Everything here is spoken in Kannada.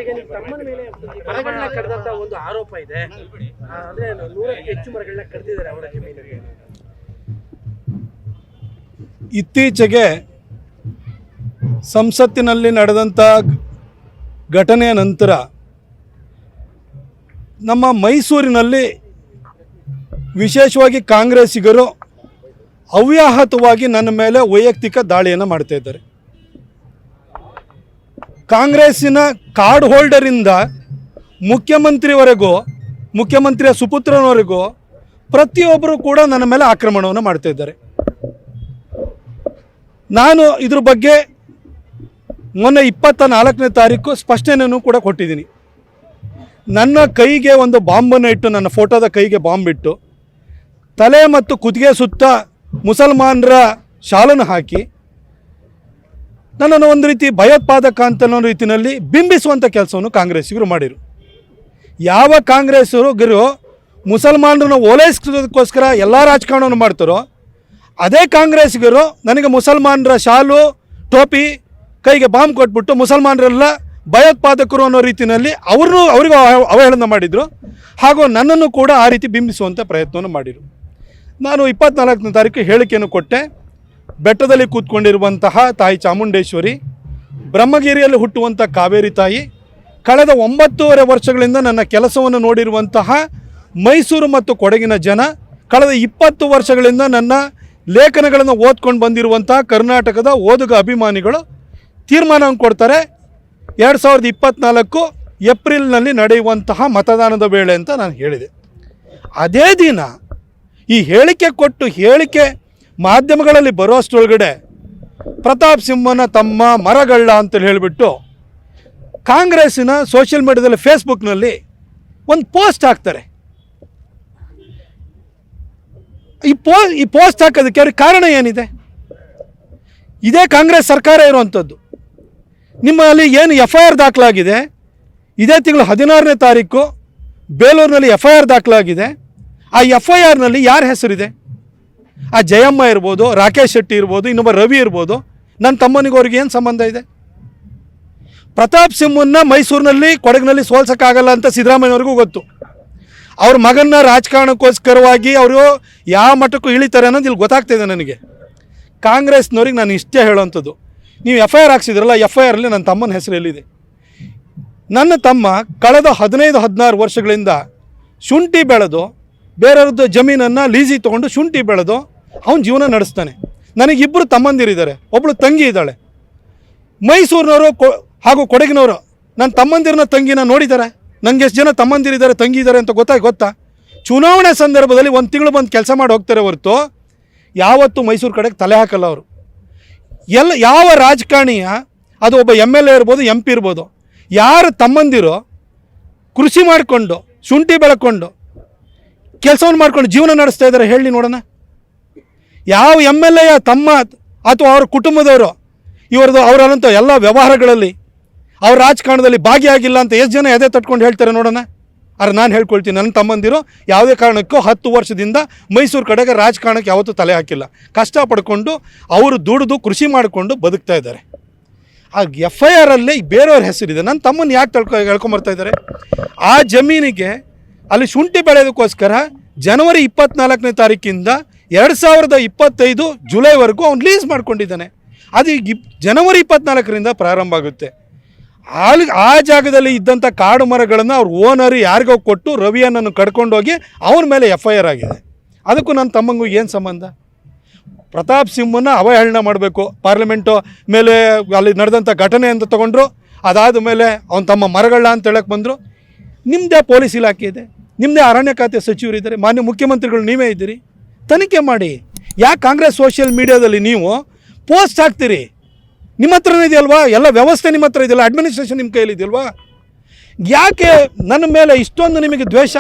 ಈಗ ನಿಮ್ಮ ತಮ್ಮನ ಮೇಲೆ ಮರಗಳನ್ನ ಕಡಿದಂತ ಒಂದು ಆರೋಪ ಇದೆ. ಅಂದ್ರೆ 100ಕ್ಕೂ ಹೆಚ್ಚು ಮರಗಳನ್ನ ಕಡಿದಿದ್ದಾರೆ ಅವರ ಜಮೀನಿಗೆ. ಇತ್ತೀಚೆಗೆ ಸಂಸತ್ತಿನಲ್ಲಿ ನಡೆದಂಥ ಘಟನೆಯ ನಂತರ ನಮ್ಮ ಮೈಸೂರಿನಲ್ಲಿ ವಿಶೇಷವಾಗಿ ಕಾಂಗ್ರೆಸ್ಸಿಗರು ಅವ್ಯಾಹತವಾಗಿ ನನ್ನ ಮೇಲೆ ವೈಯಕ್ತಿಕ ದಾಳಿಯನ್ನು ಮಾಡ್ತಾ ಇದ್ದಾರೆ. ಕಾಂಗ್ರೆಸ್ಸಿನ ಕಾರ್ಡ್ ಹೋಲ್ಡರಿಂದ ಮುಖ್ಯಮಂತ್ರಿವರೆಗೂ, ಮುಖ್ಯಮಂತ್ರಿಯ ಸುಪುತ್ರನವರೆಗೂ ಪ್ರತಿಯೊಬ್ಬರು ಕೂಡ ನನ್ನ ಮೇಲೆ ಆಕ್ರಮಣವನ್ನು ಮಾಡ್ತಾ ಇದ್ದಾರೆ. ನಾನು ಇದ್ರ ಬಗ್ಗೆ ಮೊನ್ನೆ 24ನೇ ತಾರೀಕು ಸ್ಪಷ್ಟನೆಯನ್ನು ಕೂಡ ಕೊಟ್ಟಿದ್ದೀನಿ. ನನ್ನ ಕೈಗೆ ಒಂದು ಬಾಂಬನ್ನು ಇಟ್ಟು, ನನ್ನ ಫೋಟೋದ ಕೈಗೆ ಬಾಂಬ್ ಇಟ್ಟು, ತಲೆ ಮತ್ತು ಕುತ್ತಿಗೆ ಸುತ್ತ ಮುಸಲ್ಮಾನರ ಶಾಲನ್ನು ಹಾಕಿ ನನ್ನನ್ನು ಒಂದು ರೀತಿ ಭಯೋತ್ಪಾದಕ ಅಂತ ಅನ್ನೋ ರೀತಿಯಲ್ಲಿ ಬಿಂಬಿಸುವಂಥ ಕೆಲಸವನ್ನು ಕಾಂಗ್ರೆಸ್ಸಿಗರು ಮಾಡಿರು. ಯಾವ ಕಾಂಗ್ರೆಸ್ಸಿಗರು ಮುಸಲ್ಮಾನರನ್ನು ಓಲೈಸೋದಕ್ಕೋಸ್ಕರ ಎಲ್ಲ ರಾಜಕಾರಣವನ್ನು ಮಾಡ್ತಾರೋ ಅದೇ ಕಾಂಗ್ರೆಸ್ಸಿಗರು ನನಗೆ ಮುಸಲ್ಮಾನರ ಶಾಲು ಟೋಪಿ ಕೈಗೆ ಬಾಂಬ್ ಕೊಟ್ಬಿಟ್ಟು ಮುಸಲ್ಮಾನರೆಲ್ಲ ಭಯೋತ್ಪಾದಕರು ಅನ್ನೋ ರೀತಿಯಲ್ಲಿ ಅವರಿಗೂ ಅವಹೇಳನ ಮಾಡಿದರು. ಹಾಗೂ ನನ್ನನ್ನು ಕೂಡ ಆ ರೀತಿ ಬಿಂಬಿಸುವಂಥ ಪ್ರಯತ್ನವನ್ನು ಮಾಡಿದರು. ನಾನು 24ನೇ ತಾರೀಕು ಹೇಳಿಕೆಯನ್ನು ಕೊಟ್ಟೆ. ಬೆಟ್ಟದಲ್ಲಿ ಕೂತ್ಕೊಂಡಿರುವಂತಹ ತಾಯಿ ಚಾಮುಂಡೇಶ್ವರಿ, ಬ್ರಹ್ಮಗಿರಿಯಲ್ಲಿ ಹುಟ್ಟುವಂಥ ಕಾವೇರಿ ತಾಯಿ, ಕಳೆದ 9.5 ವರ್ಷಗಳಿಂದ ನನ್ನ ಕೆಲಸವನ್ನು ನೋಡಿರುವಂತಹ ಮೈಸೂರು ಮತ್ತು ಕೊಡಗಿನ ಜನ, ಕಳೆದ 20 ವರ್ಷಗಳಿಂದ ನನ್ನ ಲೇಖನಗಳನ್ನು ಓದ್ಕೊಂಡು ಬಂದಿರುವಂತಹ ಕರ್ನಾಟಕದ ಓದುಗ ಅಭಿಮಾನಿಗಳು ತೀರ್ಮಾನವನ್ನು ಕೊಡ್ತಾರೆ 2024 ಏಪ್ರಿಲ್ನಲ್ಲಿ ನಡೆಯುವಂತಹ ಮತದಾನದ ವೇಳೆ ಅಂತ ನಾನು ಹೇಳಿದೆ. ಅದೇ ದಿನ ಈ ಹೇಳಿಕೆ ಕೊಟ್ಟು ಹೇಳಿಕೆ ಮಾಧ್ಯಮಗಳಲ್ಲಿ ಬರೋಷ್ಟರೊಳಗಡೆ ಪ್ರತಾಪ್ ಸಿಂಹನ ತಮ್ಮ ಮರಗಳ್ಳ ಅಂತೇಳಿ ಹೇಳಿಬಿಟ್ಟು ಕಾಂಗ್ರೆಸ್ಸಿನ ಸೋಷಿಯಲ್ ಮೀಡಿಯಾದಲ್ಲಿ ಫೇಸ್ಬುಕ್ನಲ್ಲಿ ಒಂದು ಪೋಸ್ಟ್ ಹಾಕ್ತಾರೆ. ಈ ಪೋಸ್ಟ್ ಹಾಕೋದಕ್ಕೆ ಅವ್ರಿಗೆ ಕಾರಣ ಏನಿದೆ? ಇದೇ ಕಾಂಗ್ರೆಸ್ ಸರ್ಕಾರ ಇರುವಂಥದ್ದು. ನಿಮ್ಮಲ್ಲಿ ಏನು FIR ದಾಖಲಾಗಿದೆ, ಇದೇ ತಿಂಗಳು 16ನೇ ತಾರೀಕು ಬೇಲೂರಿನಲ್ಲಿ FIR ದಾಖಲಾಗಿದೆ. ಆ FIRನಲ್ಲಿ ಯಾರ ಹೆಸರಿದೆ? ಆ ಜಯಮ್ಮ ಇರ್ಬೋದು, ರಾಕೇಶ್ ಶೆಟ್ಟಿ ಇರ್ಬೋದು, ಇನ್ನೊಬ್ಬ ರವಿ ಇರ್ಬೋದು. ನನ್ನ ತಮ್ಮನಿಗೆ ಅವ್ರಿಗೆ ಏನು ಸಂಬಂಧ ಇದೆ? ಪ್ರತಾಪ್ ಸಿಂಹನ್ನ ಮೈಸೂರಿನಲ್ಲಿ ಕೊಡಗಿನಲ್ಲಿ ಸೋಲ್ಸೋಕ್ಕಾಗಲ್ಲ ಅಂತ ಸಿದ್ದರಾಮಯ್ಯವ್ರಿಗೂ ಗೊತ್ತು. ಅವ್ರ ಮಗನ್ನ ರಾಜಕಾರಣಕ್ಕೋಸ್ಕರವಾಗಿ ಅವರು ಯಾವ ಮಟ್ಟಕ್ಕೂ ಇಳಿತಾರೆ ಅನ್ನೋದು ಇಲ್ಲಿ ಗೊತ್ತಾಗ್ತಾಯಿದೆ ನನಗೆ. ಕಾಂಗ್ರೆಸ್ನವ್ರಿಗೆ ನಾನು ಇಷ್ಟೇ ಹೇಳೋವಂಥದ್ದು, ನೀವು FIR ಹಾಕ್ಸಿದ್ರಲ್ಲ, FIRಲ್ಲಿ ನನ್ನ ತಮ್ಮನ ಹೆಸರು ಎಲ್ಲಿದೆ? ನನ್ನ ತಮ್ಮ ಕಳೆದ 15-16 ವರ್ಷಗಳಿಂದ ಶುಂಠಿ ಬೆಳೆದು ಬೇರೆಯವ್ರದ್ದು ಜಮೀನನ್ನು ಲೀಸಿಗೆ ತೊಗೊಂಡು ಶುಂಠಿ ಬೆಳೆದು ಅವನ ಜೀವನ ನಡೆಸ್ತಾನೆ. ನನಗಿಬ್ಬರು ತಮ್ಮಂದಿರಿದ್ದಾರೆ, ಒಬ್ಬಳು ತಂಗಿ ಇದ್ದಾಳೆ. ಮೈಸೂರಿನವರು ಹಾಗೂ ಕೊಡಗಿನವರು ನನ್ನ ತಮ್ಮಂದಿರನ್ನ ತಂಗಿನ ನೋಡಿದ್ದಾರೆ. ನನಗೆ ಎಷ್ಟು ಜನ ತಮ್ಮಂದಿರಿದ್ದಾರೆ, ತಂಗಿ ಇದ್ದಾರೆ ಅಂತ ಗೊತ್ತಾ? ಚುನಾವಣೆ ಸಂದರ್ಭದಲ್ಲಿ 1 ತಿಂಗಳು ಬಂದು ಕೆಲಸ ಮಾಡಿ ಹೋಗ್ತಾರೆ ಹೊರತು ಯಾವತ್ತೂ ಮೈಸೂರು ಕಡೆಗೆ ತಲೆ ಹಾಕಲ್ಲ ಅವರು. ಯಾವ ರಾಜಕಾರಣಿಯ, ಅದು ಒಬ್ಬ MLA ಇರ್ಬೋದು, MP ಇರ್ಬೋದು, ಯಾರು ತಮ್ಮಂದಿರು ಕೃಷಿ ಮಾಡಿಕೊಂಡು ಶುಂಠಿ ಬೆಳ್ಕೊಂಡು ಕೆಲಸವನ್ನು ಮಾಡ್ಕೊಂಡು ಜೀವನ ನಡೆಸ್ತಾ ಇದ್ದಾರೆ ಹೇಳಿ ನೋಡೋಣ? ಯಾವ MLA ತಮ್ಮ ಅಥವಾ ಅವ್ರ ಕುಟುಂಬದವರು ಅವರಂತ ಎಲ್ಲ ವ್ಯವಹಾರಗಳಲ್ಲಿ ಅವ್ರ ರಾಜಕಾರಣದಲ್ಲಿ ಭಾಗಿಯಾಗಿಲ್ಲ ಅಂತ ಎಷ್ಟು ಜನ ಎದೆ ತಟ್ಕೊಂಡು ಹೇಳ್ತಾರೆ ನೋಡೋಣ? ನಾನು ಹೇಳ್ಕೊಳ್ತೀನಿ, ನನ್ನ ತಮ್ಮಂದಿರು ಯಾವುದೇ ಕಾರಣಕ್ಕೂ 10 ವರ್ಷದಿಂದ ಮೈಸೂರು ಕಡೆಗೆ ರಾಜಕಾರಣಕ್ಕೆ ಯಾವತ್ತೂ ತಲೆ ಹಾಕಿಲ್ಲ. ಕಷ್ಟ ಪಡ್ಕೊಂಡು ಅವರು ದುಡಿದು ಕೃಷಿ ಮಾಡಿಕೊಂಡು ಬದುಕ್ತಾ ಇದ್ದಾರೆ. ಆ FIRಲ್ಲಿ ಬೇರೆಯವ್ರ ಹೆಸರಿದೆ. ನನ್ನ ತಮ್ಮನ್ನು ಯಾಕೆ ಹೇಳ್ಕೊಂಬರ್ತಾ ಇದ್ದಾರೆ? ಆ ಜಮೀನಿಗೆ ಅಲ್ಲಿ ಶುಂಠಿ ಬೆಳೆಯೋದಕ್ಕೋಸ್ಕರ ಜನವರಿ 24ನೇ ತಾರೀಕಿಂದ 2025 ಜುಲೈವರೆಗೂ ಅವ್ನು ಲೀಸ್ ಮಾಡ್ಕೊಂಡಿದ್ದಾನೆ. ಅದು ಜನವರಿ 24ರಿಂದ ಪ್ರಾರಂಭ ಆಗುತ್ತೆ. ಆ ಜಾಗದಲ್ಲಿ ಇದ್ದಂಥ ಕಾಡು ಮರಗಳನ್ನು ಅವ್ರ ಓನರು ಯಾರಿಗೋ ಕೊಟ್ಟು ರವಿಯನ್ನನ್ನು ಕಡ್ಕೊಂಡೋಗಿ ಅವನ ಮೇಲೆ FIR ಆಗಿದೆ. ಅದಕ್ಕೂ ನನ್ನ ತಮ್ಮಂಗೂ ಏನು ಸಂಬಂಧ? ಪ್ರತಾಪ್ ಸಿಂಹನ ಅವಹೇಳನ ಮಾಡಬೇಕು, ಪಾರ್ಲಿಮೆಂಟು ಮೇಲೆ ಅಲ್ಲಿ ನಡೆದಂಥ ಘಟನೆ ಅಂತ ತೊಗೊಂಡ್ರು. ಅದಾದ ಮೇಲೆ ಅವನ ತಮ್ಮ ಮರಗಳ ಅಂತ ಹೇಳಕ್ಕೆ ಬಂದರು. ನಿಮ್ಮದೇ ಪೊಲೀಸ್ ಇಲಾಖೆ ಇದೆ, ನಿಮ್ಮದೇ ಅರಣ್ಯ ಖಾತೆ ಸಚಿವರಿದ್ದಾರೆ, ಮಾನ್ಯ ಮುಖ್ಯಮಂತ್ರಿಗಳು ನೀವೇ ಇದ್ದೀರಿ, ತನಿಖೆ ಮಾಡಿ. ಯಾಕೆ ಕಾಂಗ್ರೆಸ್ ಸೋಷಿಯಲ್ ಮೀಡಿಯಾದಲ್ಲಿ ನೀವು ಪೋಸ್ಟ್ ಹಾಕ್ತೀರಿ? ನಿಮ್ಮ ಹತ್ರನೇ ಇದೆಯಲ್ವಾ, ಎಲ್ಲ ವ್ಯವಸ್ಥೆ ನಿಮ್ಮ ಹತ್ರ ಇದೆಯಲ್ಲ, ಅಡ್ಮಿನಿಸ್ಟ್ರೇಷನ್ ನಿಮ್ಮ ಕೈಯಲ್ಲಿ ಇದೆಯಲ್ವಾ? ಯಾಕೆ ನನ್ನ ಮೇಲೆ ಇಷ್ಟೊಂದು ನಿಮಗೆ ದ್ವೇಷ?